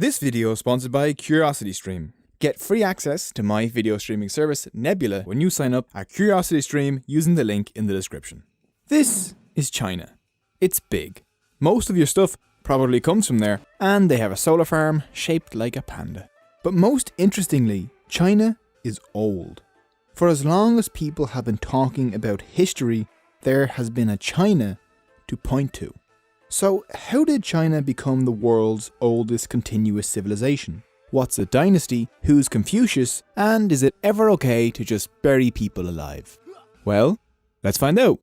This video is sponsored by CuriosityStream. Get free access to my video streaming service Nebula when you sign up at CuriosityStream using the link in the description. This is China. It's big. Most of your stuff probably comes from there, and they have a solar farm shaped like a panda. But most interestingly, China is old. For as long as people have been talking about history, there has been a China to point to. So how did China become the world's oldest continuous civilization? What's a dynasty? Who's Confucius? And is it ever okay to just bury people alive? Well, let's find out.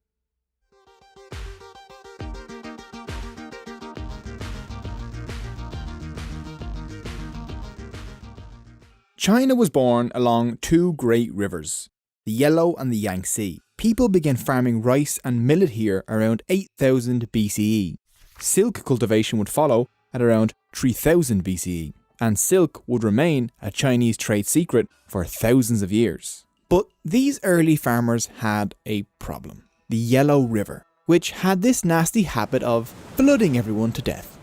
China was born along two great rivers, the Yellow and the Yangtze. People began farming rice and millet here around 8000 BCE. Silk cultivation would follow at around 3000 BCE, and silk would remain a Chinese trade secret for thousands of years. But these early farmers had a problem. The Yellow River, which had this nasty habit of flooding everyone to death.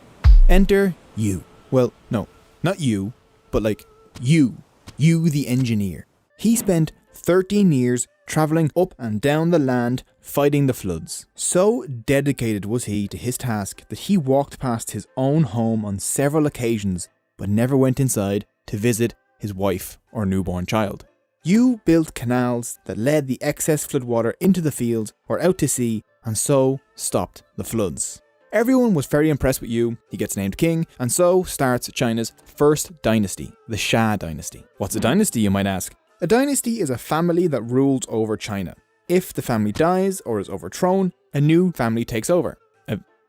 Enter you. Well, no, not you, but like you the engineer. He spent 13 years travelling up and down the land fighting the floods. So dedicated was he to his task that he walked past his own home on several occasions but never went inside to visit his wife or newborn child. You built canals that led the excess floodwater into the fields or out to sea and so stopped the floods. Everyone was very impressed with you. He gets named king, and so starts China's first dynasty, the Xia dynasty. What's a dynasty, you might ask? A dynasty is a family that rules over China. If the family dies or is overthrown, a new family takes over.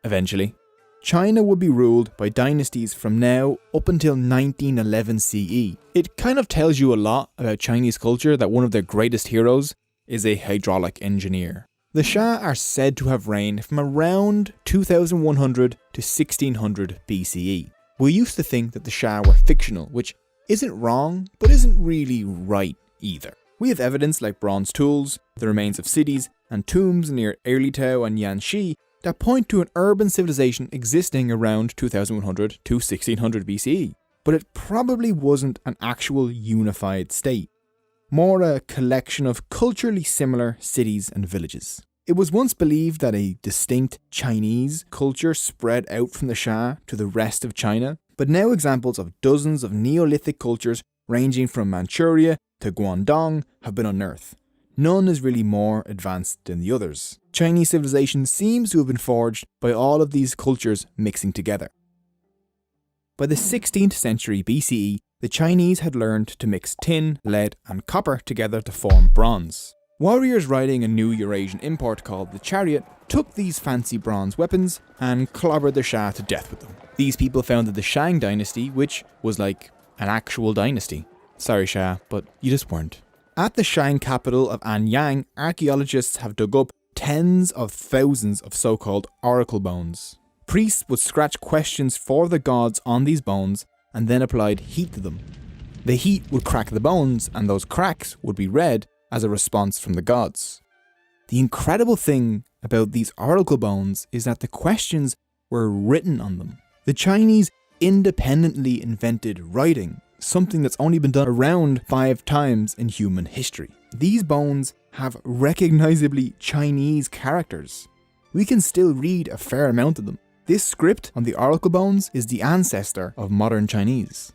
Eventually. China would be ruled by dynasties from now up until 1911 CE. It kind of tells you a lot about Chinese culture that one of their greatest heroes is a hydraulic engineer. The Xia are said to have reigned from around 2100 to 1600 BCE. We used to think that the Xia were fictional, which isn't wrong, but isn't really right either. We have evidence like bronze tools, the remains of cities, and tombs near Earlytao and Yanxi that point to an urban civilization existing around 2100 to 1600 BCE. But it probably wasn't an actual unified state, more a collection of culturally similar cities and villages. It was once believed that a distinct Chinese culture spread out from the Xia to the rest of China, but now examples of dozens of Neolithic cultures ranging from Manchuria to Guangdong have been unearthed. None is really more advanced than the others. Chinese civilization seems to have been forged by all of these cultures mixing together. By the 16th century BCE, the Chinese had learned to mix tin, lead and copper together to form bronze. Warriors riding a new Eurasian import called the chariot took these fancy bronze weapons and clobbered the Xia to death with them. These people founded the Shang dynasty, which was like an actual dynasty. Sorry Xia, but you just weren't. At the Shang capital of Anyang, archaeologists have dug up tens of thousands of so-called oracle bones. Priests would scratch questions for the gods on these bones and then applied heat to them. The heat would crack the bones, and those cracks would be read as a response from the gods. The incredible thing about these oracle bones is that the questions were written on them. The Chinese independently invented writing, something that's only been done around 5 times in human history. These bones have recognizably Chinese characters. We can still read a fair amount of them. This script on the oracle bones is the ancestor of modern Chinese.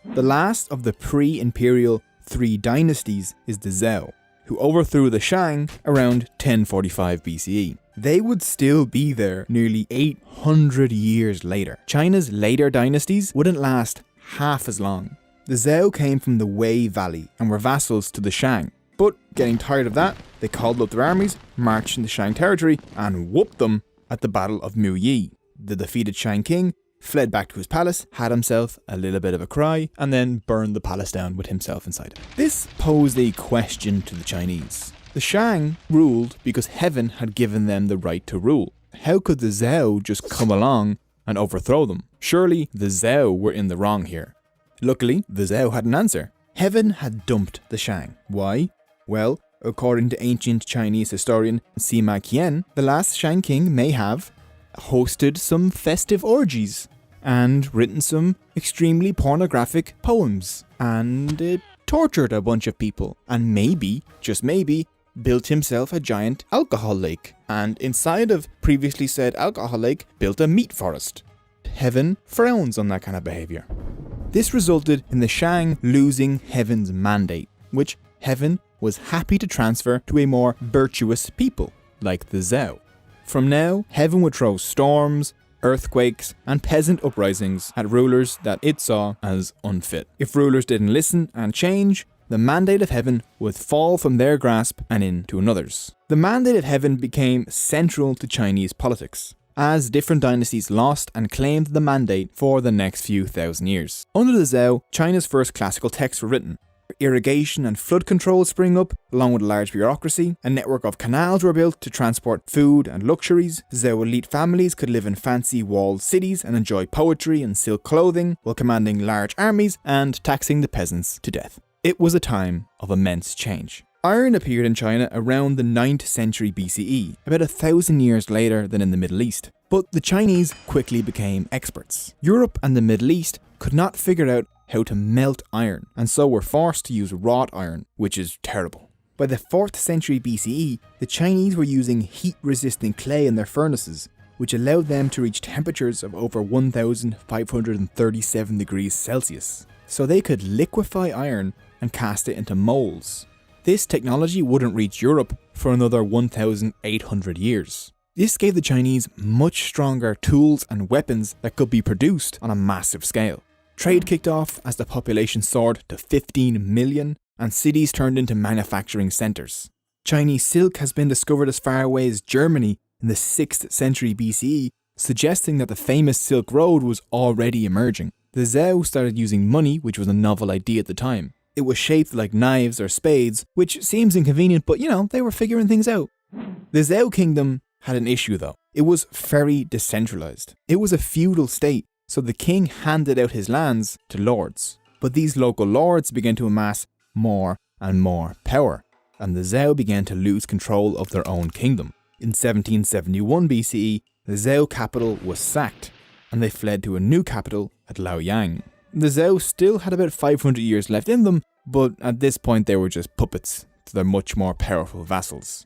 The last of the pre-imperial 3 dynasties is the Zhou, who overthrew the Shang around 1045 BCE. They would still be there nearly 800 years later. China's later dynasties wouldn't last half as long. The Zhou came from the Wei Valley and were vassals to the Shang. But getting tired of that, they called up their armies, marched into Shang territory and whooped them at the Battle of Muyi. The defeated Shang king fled back to his palace, had himself a little bit of a cry, and then burned the palace down with himself inside it. This posed a question to the Chinese. The Shang ruled because heaven had given them the right to rule. How could the Zhou just come along and overthrow them? Surely the Zhou were in the wrong here. Luckily, the Zhou had an answer. Heaven had dumped the Shang. Why? Well, according to ancient Chinese historian Sima Qian, the last Shang king may have hosted some festive orgies and written some extremely pornographic poems, and tortured a bunch of people, and maybe, just maybe, built himself a giant alcohol lake, and inside of previously said alcohol lake, built a meat forest. Heaven frowns on that kind of behaviour. This resulted in the Shang losing Heaven's mandate, which Heaven was happy to transfer to a more virtuous people, like the Zhao. From now, Heaven would throw storms, earthquakes, and peasant uprisings at rulers that it saw as unfit. If rulers didn't listen and change, the mandate of Heaven would fall from their grasp and into another's. The mandate of Heaven became central to Chinese politics, as different dynasties lost and claimed the mandate for the next few thousand years. Under the Zhao, China's first classical texts were written. Irrigation and flood control sprang up, along with a large bureaucracy. A network of canals were built to transport food and luxuries. Zhao elite families could live in fancy walled cities and enjoy poetry and silk clothing, while commanding large armies and taxing the peasants to death. It was a time of immense change. Iron appeared in China around the 9th century BCE, about 1,000 years later than in the Middle East. But the Chinese quickly became experts. Europe and the Middle East could not figure out how to melt iron, and so were forced to use wrought iron, which is terrible. By the 4th century BCE, the Chinese were using heat-resistant clay in their furnaces, which allowed them to reach temperatures of over 1,537 degrees Celsius. So they could liquefy iron and cast it into molds. This technology wouldn't reach Europe for another 1,800 years. This gave the Chinese much stronger tools and weapons that could be produced on a massive scale. Trade kicked off as the population soared to 15 million, and cities turned into manufacturing centres. Chinese silk has been discovered as far away as Germany in the 6th century BCE, suggesting that the famous Silk Road was already emerging. The Zhao started using money, which was a novel idea at the time. It was shaped like knives or spades, which seems inconvenient, but they were figuring things out. The Zhao kingdom had an issue though. It was very decentralised. It was a feudal state, so the king handed out his lands to lords. But these local lords began to amass more and more power, and the Zhao began to lose control of their own kingdom. In 1771 BCE, the Zhao capital was sacked, and they fled to a new capital at Luoyang. The Zhao still had about 500 years left in them, but at this point they were just puppets to their much more powerful vassals.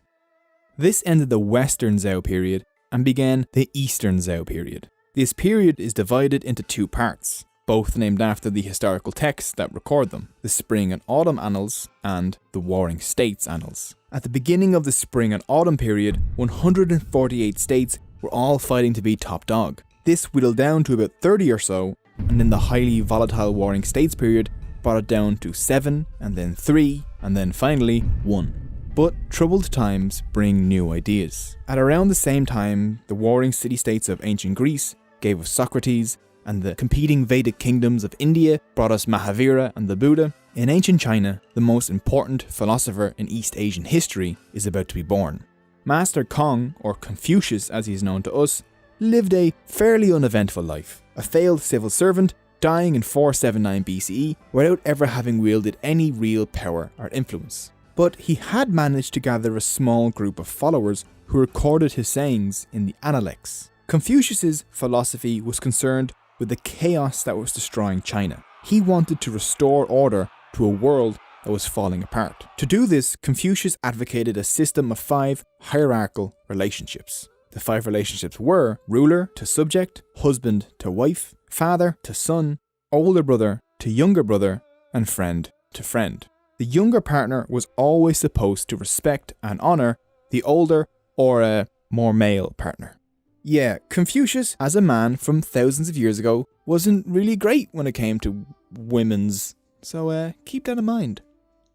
This ended the Western Zhao period and began the Eastern Zhao period. This period is divided into two parts, both named after the historical texts that record them, the Spring and Autumn Annals and the Warring States Annals. At the beginning of the Spring and Autumn period, 148 states were all fighting to be top dog. This whittled down to about 30 or so, and then the highly volatile Warring States period brought it down to 7, and then 3, and then finally 1. But troubled times bring new ideas. At around the same time, the warring city-states of ancient Greece gave us Socrates, and the competing Vedic kingdoms of India brought us Mahavira and the Buddha. In ancient China, the most important philosopher in East Asian history is about to be born. Master Kong, or Confucius as he is known to us, lived a fairly uneventful life. A failed civil servant, dying in 479 BCE without ever having wielded any real power or influence. But he had managed to gather a small group of followers who recorded his sayings in the Analects. Confucius's philosophy was concerned with the chaos that was destroying China. He wanted to restore order to a world that was falling apart. To do this, Confucius advocated a system of 5 hierarchical relationships. The 5 relationships were ruler to subject, husband to wife, father to son, older brother to younger brother, and friend to friend. The younger partner was always supposed to respect and honour the older or more male partner. Yeah, Confucius, as a man from thousands of years ago, wasn't really great when it came to women's, so keep that in mind.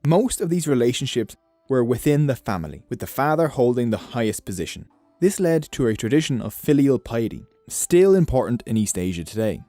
Most of these relationships were within the family, with the father holding the highest position. This led to a tradition of filial piety, still important in East Asia today.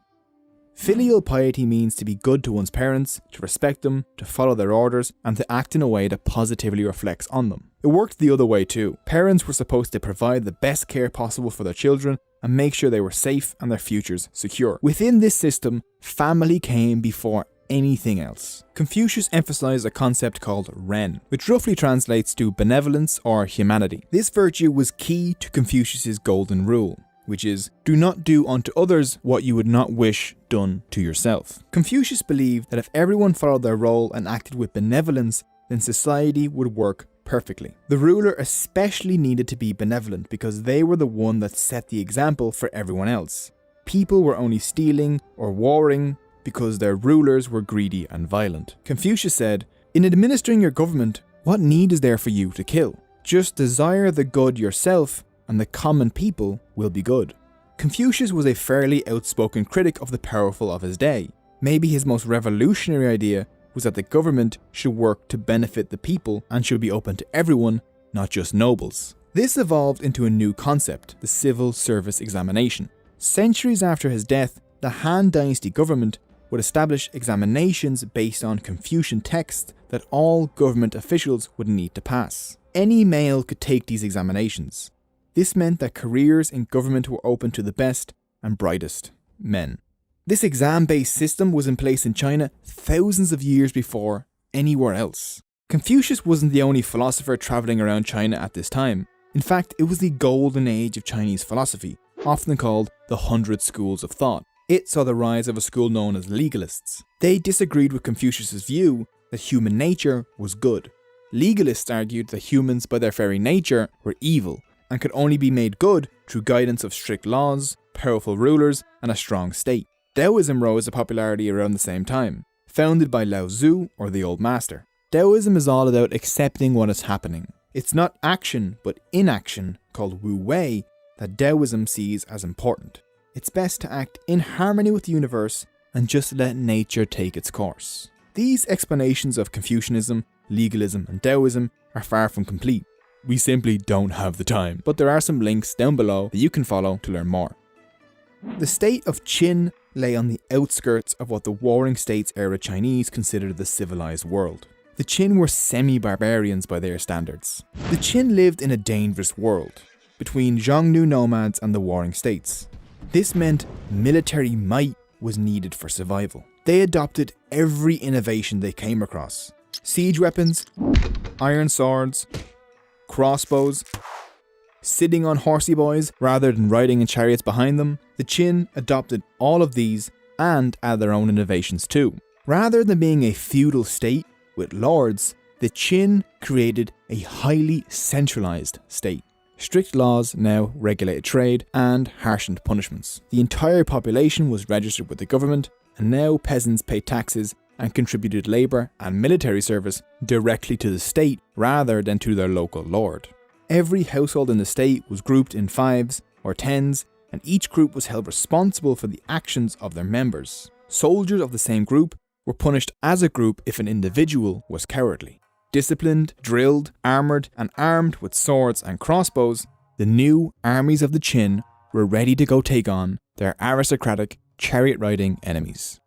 Filial piety means to be good to one's parents, to respect them, to follow their orders, and to act in a way that positively reflects on them. It worked the other way too. Parents were supposed to provide the best care possible for their children and make sure they were safe and their futures secure. Within this system, family came before anything else. Confucius emphasized a concept called Ren, which roughly translates to benevolence or humanity. This virtue was key to Confucius's golden rule. which is, do not do unto others what you would not wish done to yourself. Confucius believed that if everyone followed their role and acted with benevolence, then society would work perfectly. The ruler especially needed to be benevolent because they were the one that set the example for everyone else. People were only stealing or warring because their rulers were greedy and violent. Confucius said, in administering your government, what need is there for you to kill? Just desire the good yourself and the common people will be good. Confucius was a fairly outspoken critic of the powerful of his day. Maybe his most revolutionary idea was that the government should work to benefit the people and should be open to everyone, not just nobles. This evolved into a new concept, the civil service examination. Centuries after his death, the Han Dynasty government would establish examinations based on Confucian texts that all government officials would need to pass. Any male could take these examinations. This meant that careers in government were open to the best and brightest men. This exam-based system was in place in China thousands of years before anywhere else. Confucius wasn't the only philosopher travelling around China at this time. In fact, it was the golden age of Chinese philosophy, often called the 100 Schools of Thought. It saw the rise of a school known as legalists. They disagreed with Confucius's view that human nature was good. Legalists argued that humans by their very nature were evil and could only be made good through guidance of strict laws, powerful rulers, and a strong state. Taoism rose to popularity around the same time, founded by Lao Tzu or the Old Master. Taoism is all about accepting what is happening. It's not action, but inaction, called Wu Wei, that Taoism sees as important. It's best to act in harmony with the universe and just let nature take its course. These explanations of Confucianism, legalism, and Taoism are far from complete. We simply don't have the time, but there are some links down below that you can follow to learn more. The state of Qin lay on the outskirts of what the Warring States era Chinese considered the civilized world. The Qin were semi-barbarians by their standards. The Qin lived in a dangerous world, between Xiongnu nomads and the Warring States. This meant military might was needed for survival. They adopted every innovation they came across. Siege weapons, iron swords, crossbows, sitting on horsey boys rather than riding in chariots behind them. The Qin adopted all of these and added their own innovations too. Rather than being a feudal state with lords, the Qin created a highly centralized state. Strict laws now regulated trade and harshened punishments. The entire population was registered with the government, and now peasants paid taxes and contributed labour and military service directly to the state rather than to their local lord. Every household in the state was grouped in 5s or 10s, and each group was held responsible for the actions of their members. Soldiers of the same group were punished as a group if an individual was cowardly. Disciplined, drilled, armoured, and armed with swords and crossbows, the new armies of the Qin were ready to go take on their aristocratic, chariot-riding enemies.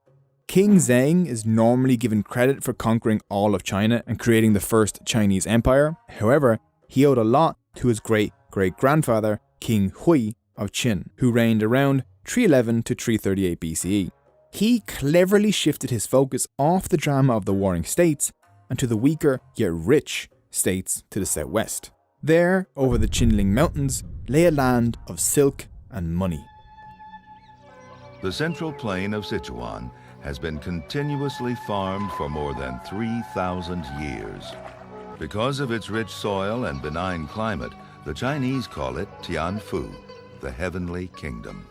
King Zheng is normally given credit for conquering all of China and creating the first Chinese empire. However, he owed a lot to his great-great-grandfather, King Hui of Qin, who reigned around 311 to 338 BCE. He cleverly shifted his focus off the drama of the Warring States and to the weaker yet rich states to the southwest. There, over the Qinling Mountains, lay a land of silk and money. The central plain of Sichuan has been continuously farmed for more than 3,000 years. Because of its rich soil and benign climate, the Chinese call it Tianfu, the heavenly kingdom.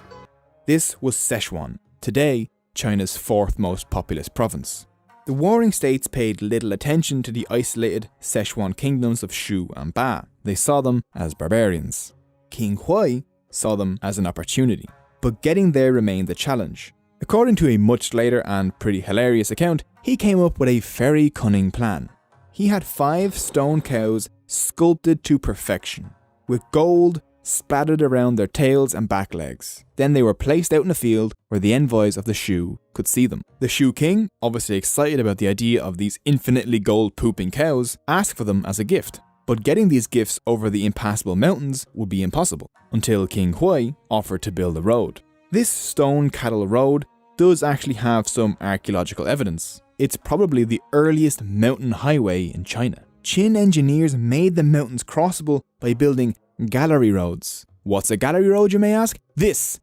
This was Sichuan, today China's fourth most populous province. The Warring States paid little attention to the isolated Sichuan kingdoms of Shu and Ba. They saw them as barbarians. King Hui saw them as an opportunity, but getting there remained the challenge. According to a much later and pretty hilarious account, he came up with a very cunning plan. He had 5 stone cows sculpted to perfection, with gold splattered around their tails and back legs. Then they were placed out in a field where the envoys of the Shu could see them. The Shu king, obviously excited about the idea of these infinitely gold-pooping cows, asked for them as a gift. But getting these gifts over the impassable mountains would be impossible, until King Hui offered to build a road. This stone cattle road does actually have some archaeological evidence. It's probably the earliest mountain highway in China. Qin engineers made the mountains crossable by building gallery roads. What's a gallery road, you may ask? This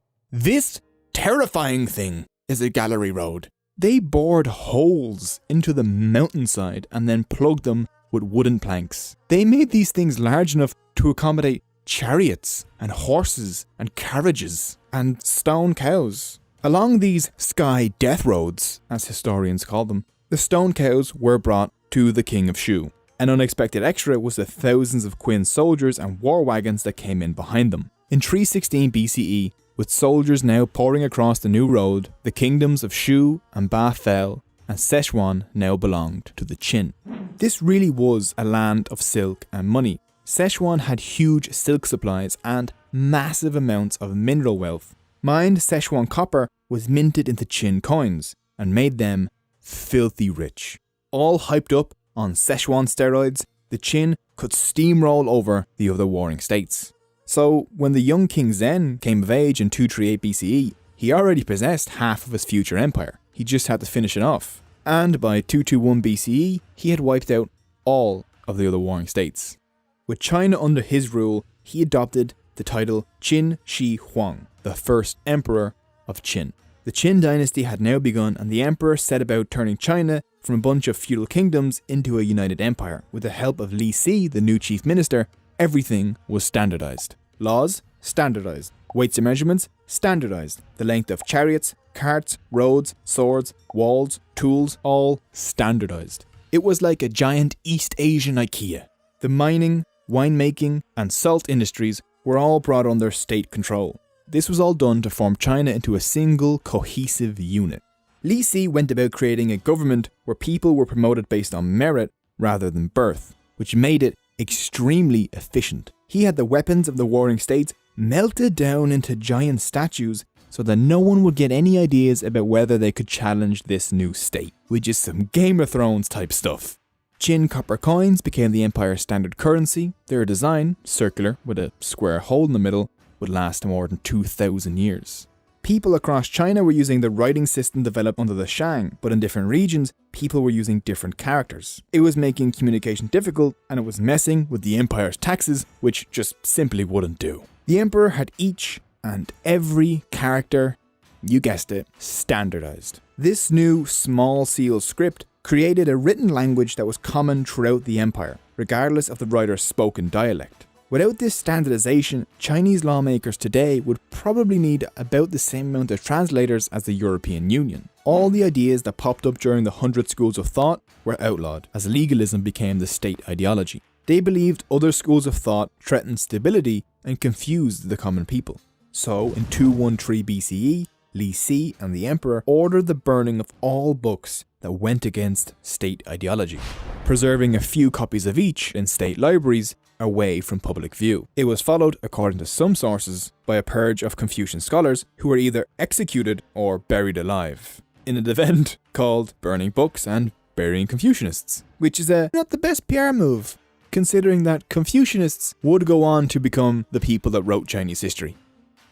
terrifying thing is a gallery road. They bored holes into the mountainside and then plugged them with wooden planks. They made these things large enough to accommodate chariots and horses and carriages and stone cows. Along these sky death roads, as historians call them, the stone cows were brought to the King of Shu. An unexpected extra was the thousands of Qin soldiers and war wagons that came in behind them. In 316 BCE, with soldiers now pouring across the new road, the kingdoms of Shu and Ba fell, and Szechuan now belonged to the Qin. This really was a land of silk and money. Szechuan had huge silk supplies and massive amounts of mineral wealth. Mined Szechuan copper was minted into Qin coins and made them filthy rich. All hyped up on Szechuan steroids, the Qin could steamroll over the other warring states. So when the young King Zhen came of age in 238 BCE, he already possessed half of his future empire. He just had to finish it off. And by 221 BCE, he had wiped out all of the other warring states. With China under his rule, he adopted the title Qin Shi Huang, the first emperor of Qin. The Qin dynasty had now begun, and the emperor set about turning China from a bunch of feudal kingdoms into a united empire. With the help of Li Si, the new chief minister, everything was standardized. Laws, standardized. Weights and measurements, standardized. The length of chariots, carts, roads, swords, walls, tools, all standardized. It was like a giant East Asian IKEA. The mining, winemaking, and salt industries were all brought under state control. This was all done to form China into a single, cohesive unit. Li Si went about creating a government where people were promoted based on merit rather than birth, which made it extremely efficient. He had the weapons of the warring states melted down into giant statues so that no one would get any ideas about whether they could challenge this new state, which is some Game of Thrones type stuff. Qin copper coins became the empire's standard currency. Their design, circular with a square hole in the middle, would last more than 2,000 years. People across China were using the writing system developed under the Shang, but in different regions, people were using different characters. It was making communication difficult, and it was messing with the empire's taxes, which just simply wouldn't do. The emperor had each and every character, you guessed it, standardized. This new small seal script created a written language that was common throughout the empire, regardless of the writer's spoken dialect. Without this standardization, Chinese lawmakers today would probably need about the same amount of translators as the European Union. All the ideas that popped up during the 100 schools of thought were outlawed, as legalism became the state ideology. They believed other schools of thought threatened stability and confused the common people. So, in 213 BCE, Li Si and the emperor ordered the burning of all books that went against state ideology, preserving a few copies of each in state libraries away from public view. It was followed, according to some sources, by a purge of Confucian scholars who were either executed or buried alive, in an event called Burning Books and Burying Confucianists, which is not the best PR move, considering that Confucianists would go on to become the people that wrote Chinese history.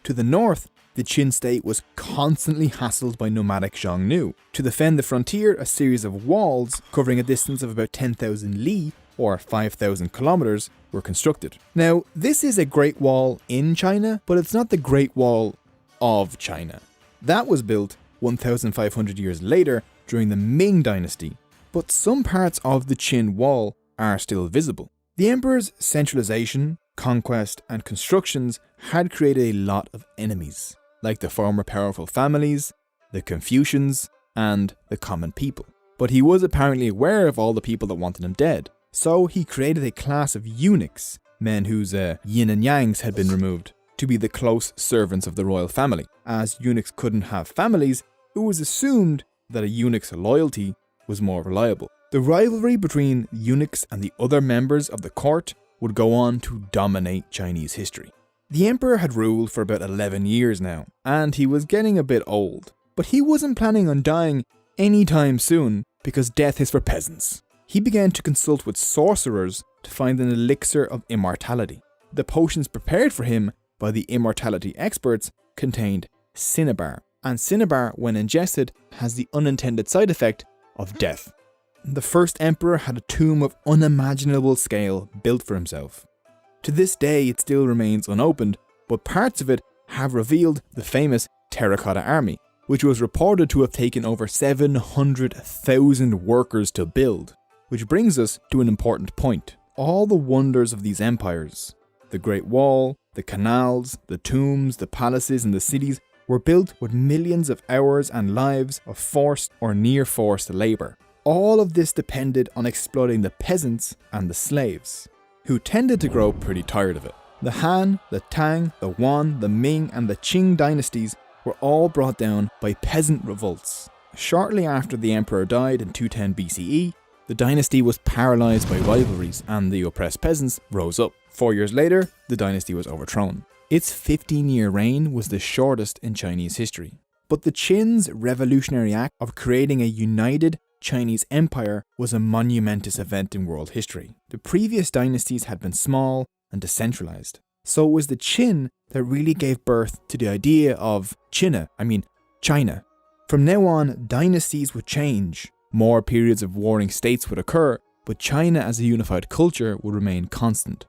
To the north, the Qin state was constantly hassled by nomadic Xiongnu. To defend the frontier, a series of walls covering a distance of about 10,000 li, or 5,000 kilometers, were constructed. Now, this is a Great Wall in China, but it's not the Great Wall of China. That was built 1,500 years later during the Ming Dynasty, but some parts of the Qin Wall are still visible. The emperor's centralization, conquest, and constructions had created a lot of enemies, like the former powerful families, the Confucians, and the common people. But he was apparently aware of all the people that wanted him dead. So he created a class of eunuchs, men whose yin and yangs had been removed, to be the close servants of the royal family. As eunuchs couldn't have families, it was assumed that a eunuch's loyalty was more reliable. The rivalry between eunuchs and the other members of the court would go on to dominate Chinese history. The emperor had ruled for about 11 years now, and he was getting a bit old. But he wasn't planning on dying anytime soon, because death is for peasants. He began to consult with sorcerers to find an elixir of immortality. The potions prepared for him by the immortality experts contained cinnabar, and cinnabar, when ingested, has the unintended side effect of death. The first emperor had a tomb of unimaginable scale built for himself. To this day, it still remains unopened, but parts of it have revealed the famous Terracotta Army, which was reported to have taken over 700,000 workers to build. Which brings us to an important point. All the wonders of these empires, the Great Wall, the canals, the tombs, the palaces and the cities were built with millions of hours and lives of forced or near forced labour. All of this depended on exploiting the peasants and the slaves, who tended to grow pretty tired of it. The Han, the Tang, the Yuan, the Ming and the Qing dynasties were all brought down by peasant revolts. Shortly after the emperor died in 210 BCE, the dynasty was paralysed by rivalries and the oppressed peasants rose up. 4 years later, the dynasty was overthrown. Its 15-year reign was the shortest in Chinese history. But the Qin's revolutionary act of creating a united Chinese empire was a monumentous event in world history. The previous dynasties had been small and decentralised. So it was the Qin that really gave birth to the idea of China. From now on, dynasties would change. More periods of warring states would occur, but China as a unified culture would remain constant.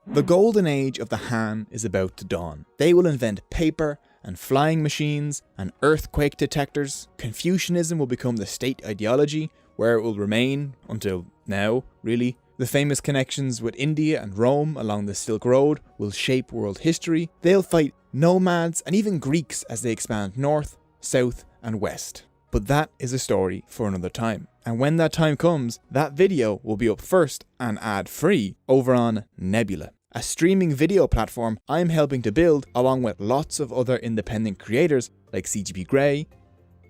The golden age of the Han is about to dawn. They will invent paper and flying machines and earthquake detectors. Confucianism will become the state ideology, where it will remain until now, really. The famous connections with India and Rome along the Silk Road will shape world history. They'll fight nomads and even Greeks as they expand north, south and west. But that is a story for another time. And when that time comes, that video will be up first and ad-free over on Nebula, a streaming video platform I'm helping to build along with lots of other independent creators like CGP Grey,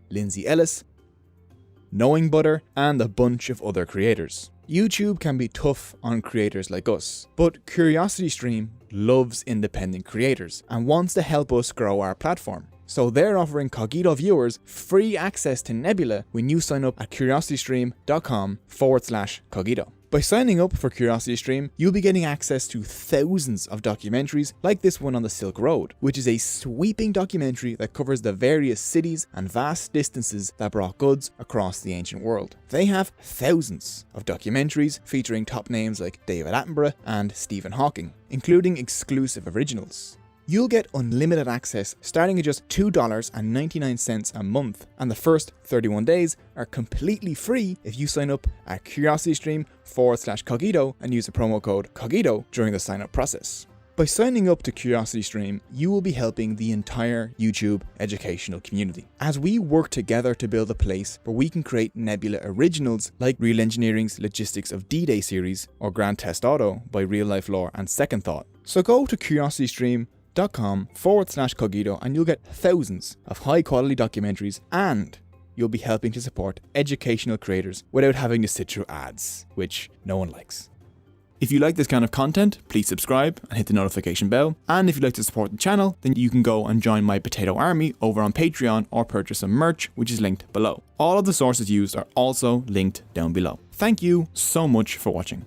Lindsay Ellis, Knowing Butter and a bunch of other creators. YouTube can be tough on creators like us, but CuriosityStream loves independent creators and wants to help us grow our platform. So they're offering Cogito viewers free access to Nebula when you sign up at curiositystream.com/Cogito. By signing up for CuriosityStream, you'll be getting access to thousands of documentaries like this one on the Silk Road, which is a sweeping documentary that covers the various cities and vast distances that brought goods across the ancient world. They have thousands of documentaries featuring top names like David Attenborough and Stephen Hawking, including exclusive originals. You'll get unlimited access starting at just $2.99 a month, and the first 31 days are completely free if you sign up at curiositystream.com/Cogito and use the promo code Cogito during the sign up process. By signing up to CuriosityStream, you will be helping the entire YouTube educational community as we work together to build a place where we can create Nebula originals like Real Engineering's Logistics of D-Day series or Grand Theft Auto by Real Life Lore and Second Thought. So go to curiositystream.com/Cogito and you'll get thousands of high quality documentaries, and you'll be helping to support educational creators without having to sit through ads, which no one likes. If you like this kind of content, please subscribe and hit the notification bell. And if you'd like to support the channel, then you can go and join my potato army over on Patreon or purchase some merch, which is linked below. All of the sources used are also linked down below. Thank you so much for watching.